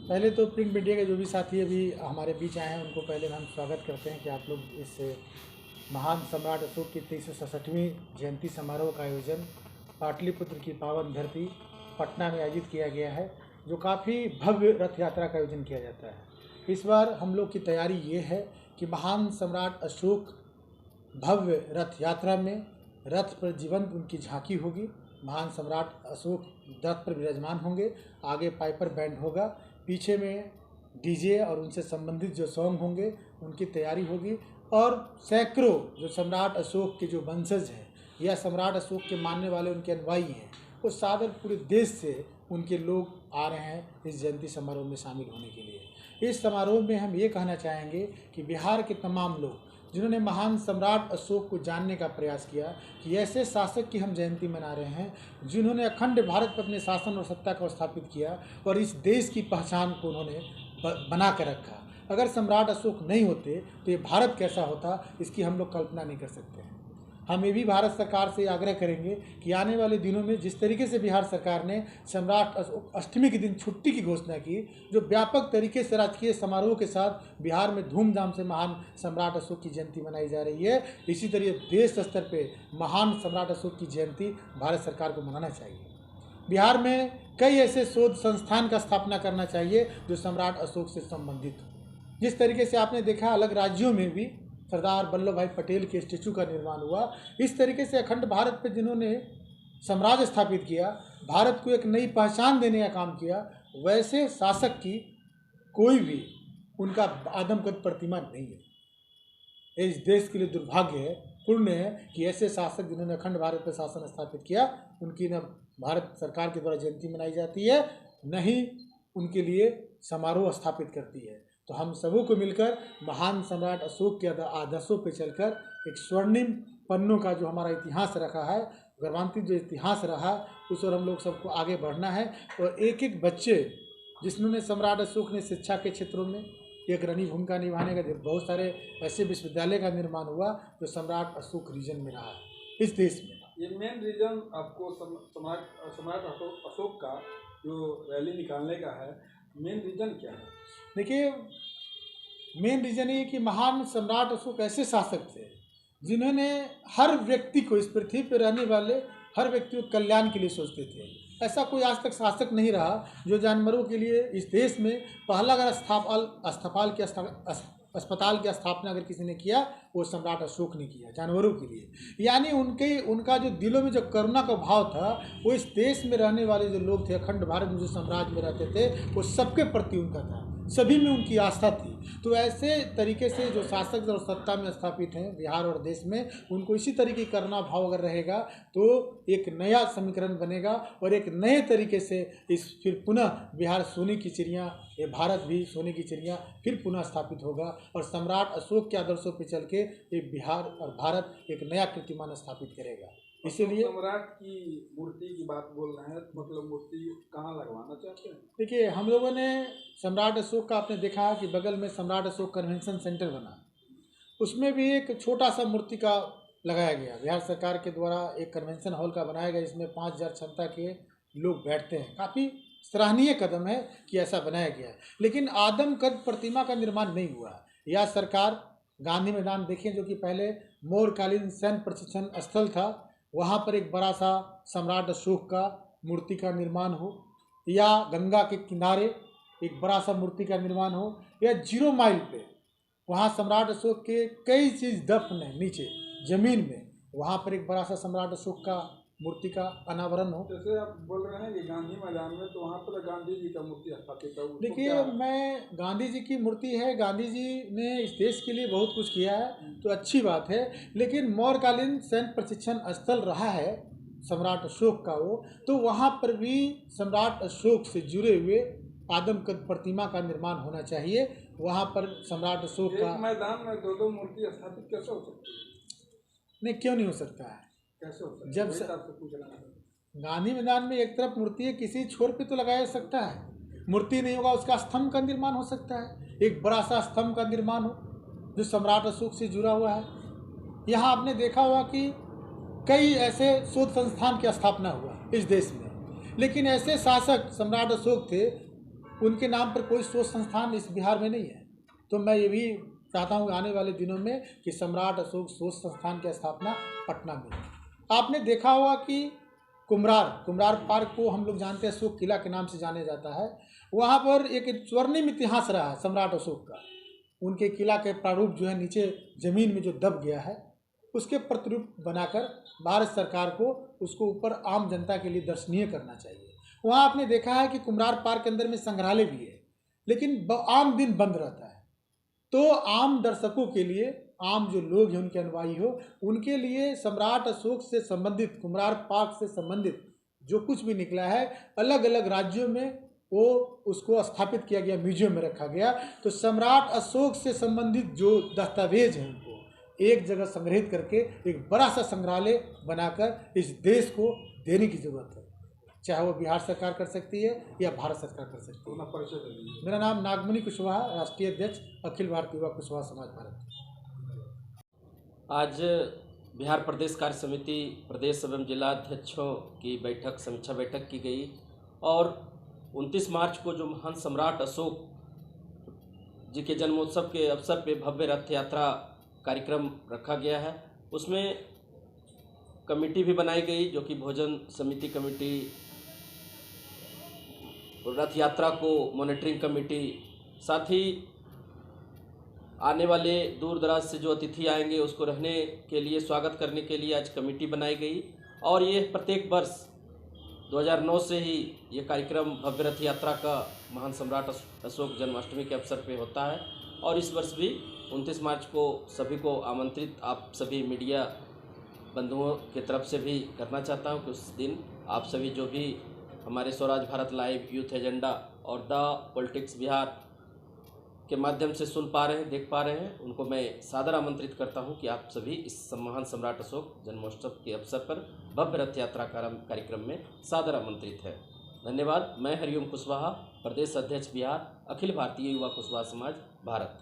पहले तो print media के जो भी साथी अभी हमारे बीच आए हैं उनको पहले हम स्वागत करते हैं कि आप लोग इस महान सम्राट अशोक की 367वीं जयंती समारोह का आयोजन पाटलिपुत्र की पावन धरती पटना में आयोजित किया गया है, जो काफ़ी भव्य रथ यात्रा का आयोजन किया जाता है। इस बार हम लोग की तैयारी ये है कि महान सम्राट अशोक भव्य रथ यात्रा में रथ पर जीवंत उनकी झांकी होगी। महान सम्राट अशोक रथ पर विराजमान होंगे, आगे पाइपर बैंड होगा, पीछे में डीजे और उनसे संबंधित जो सॉन्ग होंगे उनकी तैयारी होगी। और सैकड़ों जो सम्राट अशोक के जो वंशज हैं या सम्राट अशोक के मानने वाले उनके अनुयायी हैं, वो सादर पूरे देश से उनके लोग आ रहे हैं इस जयंती समारोह में शामिल होने के लिए। इस समारोह में हम ये कहना चाहेंगे कि बिहार के तमाम लोग जिन्होंने महान सम्राट अशोक को जानने का प्रयास किया कि ऐसे शासक की हम जयंती मना रहे हैं जिन्होंने अखंड भारत पर अपने शासन और सत्ता को स्थापित किया और इस देश की पहचान को उन्होंने बना कर रखा। अगर सम्राट अशोक नहीं होते तो ये भारत कैसा होता, इसकी हम लोग कल्पना नहीं कर सकते हैं। हम ये भी भारत सरकार से आग्रह करेंगे कि आने वाले दिनों में जिस तरीके से बिहार सरकार ने सम्राट अशोक अष्टमी के दिन छुट्टी की घोषणा की, जो व्यापक तरीके से राजकीय समारोह के साथ बिहार में धूमधाम से महान सम्राट अशोक की जयंती मनाई जा रही है, इसी तरह देश स्तर पे महान सम्राट अशोक की जयंती भारत सरकार को मनाना चाहिए। बिहार में कई ऐसे शोध संस्थान का स्थापना करना चाहिए जो सम्राट अशोक से संबंधित हो। जिस तरीके से आपने देखा अलग राज्यों में भी सरदार वल्लभ भाई पटेल के स्टेचू का निर्माण हुआ, इस तरीके से अखंड भारत पे जिन्होंने साम्राज्य स्थापित किया, भारत को एक नई पहचान देने का काम किया, वैसे शासक की कोई भी उनका आदमकद प्रतिमा नहीं है। इस देश के लिए दुर्भाग्य है, पुण्य है कि ऐसे शासक जिन्होंने अखंड भारत पर शासन स्थापित किया, उनकी न भारत सरकार के द्वारा जयंती मनाई जाती है, न ही उनके लिए समारोह स्थापित करती है। तो हम सबों को मिलकर महान सम्राट अशोक के आदर्शों पर चलकर एक स्वर्णिम पन्नों का जो हमारा इतिहास रखा है, गौरवान्वित जो इतिहास रहा, उस और हम लोग सबको आगे बढ़ना है। और एक एक बच्चे जिन्होंने सम्राट अशोक ने शिक्षा के क्षेत्रों में एक रनी भूमिका निभाने का, बहुत सारे ऐसे विश्वविद्यालय का निर्माण हुआ जो सम्राट अशोक रीजन में रहा है इस देश में। ये मेन रीजन आपको सम्राट अशोक का जो रैली निकालने का है, मेन रीजन क्या है? देखिए, मेन रीजन ये कि महान सम्राट अशोक ऐसे शासक थे जिन्होंने हर व्यक्ति को, इस पृथ्वी पर रहने वाले हर व्यक्ति को कल्याण के लिए सोचते थे। ऐसा कोई आज तक शासक नहीं रहा जो जानवरों के लिए इस देश में पहला अगर अस्पताल की स्थापना अगर किसी ने किया, वो सम्राट अशोक ने किया जानवरों के लिए। यानी उनका जो दिलों में जो करुणा का भाव था, वो इस देश में रहने वाले जो लोग थे, अखंड भारत में जो साम्राज्य में रहते थे, वो सबके प्रति उनका था, सभी में उनकी आस्था थी। तो ऐसे तरीके से जो शासक और सत्ता में स्थापित हैं बिहार और देश में, उनको इसी तरीके करुणा भाव अगर रहेगा तो एक नया समीकरण बनेगा और एक नए तरीके से फिर पुनः बिहार सोने की चिड़िया, ये भारत भी सोने की चिड़िया फिर पुनः स्थापित होगा और सम्राट अशोक के आदर्शों पर चल के ये बिहार और भारत एक नया कीर्तिमान स्थापित करेगा। इसीलिए सम्राट की मूर्ति की बात बोल रहे हैं, मतलब मूर्ति कहाँ लगवाना चाहते हैं? देखिए, हम लोगों ने सम्राट अशोक का आपने देखा कि बगल में सम्राट अशोक कन्वेंशन सेंटर बना, उसमें भी एक छोटा सा मूर्ति का लगाया गया। बिहार सरकार के द्वारा एक कन्वेंशन हॉल का बनाया गया, इसमें 5000 क्षमता के लोग बैठते हैं। काफ़ी सराहनीय कदम है कि ऐसा बनाया गया है, लेकिन आदमकद प्रतिमा का निर्माण नहीं हुआ। यह सरकार गांधी मैदान देखें, जो कि पहले मौर्यकालीन सैन्य प्रशिक्षण स्थल था, वहाँ पर एक बड़ा सा सम्राट अशोक का मूर्ति का निर्माण हो, या गंगा के किनारे एक बड़ा सा मूर्ति का निर्माण हो, या 0 माइल पे वहाँ सम्राट अशोक के कई चीज़ दफन है नीचे जमीन में, वहाँ पर एक बड़ा सा सम्राट अशोक का मूर्ति का अनावरण हो। जैसे आप बोल रहे हैं कि गांधी मैदान में, तो वहाँ पर गांधी जी का मूर्ति स्थापित है। देखिए, मैं गांधी जी की मूर्ति है, गांधी जी ने इस देश के लिए बहुत कुछ किया है, तो अच्छी बात है, लेकिन मौर्यकालीन सैन्य प्रशिक्षण स्थल रहा है सम्राट अशोक का वो, तो वहाँ पर भी सम्राट अशोक से जुड़े हुए आदमकद प्रतिमा का निर्माण होना चाहिए। वहाँ पर सम्राट अशोक का मैदान में 2-2 मूर्ति स्थापित कैसे हो सकती है? नहीं, क्यों नहीं हो सकता है? कैसे हो सकता है? जब गांधी मैदान में एक तरफ मूर्ति है, किसी छोर पे तो लगाया जा सकता है। मूर्ति नहीं होगा, उसका स्तंभ का निर्माण हो सकता है, एक बड़ा सा स्तंभ का निर्माण हो जो सम्राट अशोक से जुड़ा हुआ है। यहाँ आपने देखा होगा कि कई ऐसे शोध संस्थान की स्थापना हुआ इस देश में, लेकिन ऐसे शासक सम्राट अशोक थे उनके नाम पर कोई शोध संस्थान इस बिहार में नहीं है। तो मैं ये भी चाहता हूँ आने वाले दिनों में कि सम्राट अशोक शोध संस्थान की स्थापना पटना में हो। आपने देखा होगा कि कुम्हरार पार्क को हम लोग जानते हैं अशोक किला के नाम से जाने जाता है। वहाँ पर एक स्वर्णिम इतिहास रहा है सम्राट अशोक का। उनके किला के प्रारूप जो है नीचे ज़मीन में जो दब गया है, उसके प्रतिरूप बनाकर भारत सरकार को उसको ऊपर आम जनता के लिए दर्शनीय करना चाहिए। वहाँ आपने देखा है कि कुम्हरार पार्क के अंदर में संग्रहालय भी है, लेकिन आम दिन बंद रहता है। तो आम दर्शकों के लिए, आम जो लोग हैं उनके अनुयायी हो, उनके लिए सम्राट अशोक से संबंधित, कुम्हरार पार्क से संबंधित जो कुछ भी निकला है, अलग अलग राज्यों में वो उसको स्थापित किया गया, म्यूजियम में रखा गया। तो सम्राट अशोक से संबंधित जो दस्तावेज हैं उनको एक जगह संग्रहित करके एक बड़ा सा संग्रहालय बनाकर इस देश को देने की जरूरत है। चाहे वो बिहार सरकार कर सकती है या भारत सरकार कर सकती है। परिचय दे दीजिए। मेरा नाम नागमणि कुशवाहा, राष्ट्रीय अध्यक्ष अखिल भारतीय युवा कुशवाहा समाज भारत। आज बिहार प्रदेश कार्य समिति प्रदेश एवं जिला अध्यक्षों की बैठक, समीक्षा बैठक की गई और 29 मार्च को जो महान सम्राट अशोक जी के जन्मोत्सव के अवसर पे भव्य रथ यात्रा कार्यक्रम रखा गया है। उसमें कमेटी भी बनाई गई जो कि भोजन समिति कमेटी, रथ यात्रा को मॉनिटरिंग कमेटी, साथ ही आने वाले दूर दराज से जो अतिथि आएंगे उसको रहने के लिए, स्वागत करने के लिए आज कमेटी बनाई गई। और ये प्रत्येक वर्ष 2009 से ही ये कार्यक्रम भव्य रथ यात्रा का महान सम्राट अशोक जन्माष्टमी के अवसर पे होता है। और इस वर्ष भी 29 मार्च को सभी को आमंत्रित, आप सभी मीडिया बंधुओं की तरफ से भी करना चाहता हूँ कि उस दिन आप सभी जो भी हमारे Swaraj Bharat live, youth agenda और द पॉलिटिक्स बिहार के माध्यम से सुन पा रहे हैं, देख पा रहे हैं, उनको मैं सादर आमंत्रित करता हूं कि आप सभी इस महान सम्राट अशोक जन्मोत्सव के अवसर पर भव्य रथ यात्रा कार्यक्रम में सादर आमंत्रित है। धन्यवाद। मैं हरिओम कुशवाहा, प्रदेश अध्यक्ष बिहार, अखिल भारतीय युवा कुशवाहा समाज भारत।